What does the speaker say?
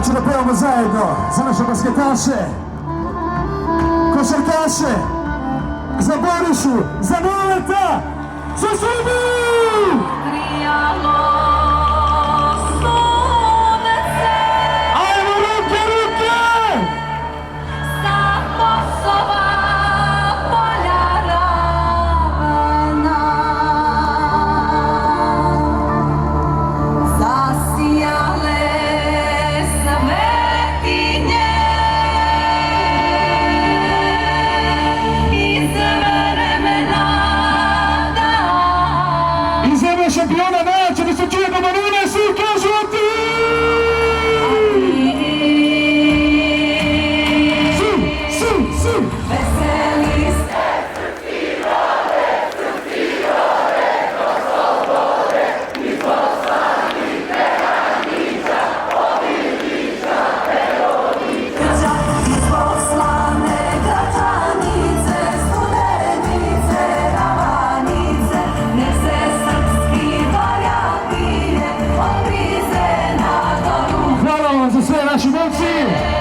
Ci dobbiamo zajedno za naše basketaše, košarkaše, za Borišu, za Noleta, za Srbiju! Ajmo ruke, ruke! Šampiona neće da se čuje domovine, svi kažu a ti! Svi! Veseli se, srpski rode, kroz slobode, izvod slanih Peranića, Obilića, Peronića. Izvod slane Gračanice, Studenice, Ravanice, nek se Hvala vam za sve naši momci!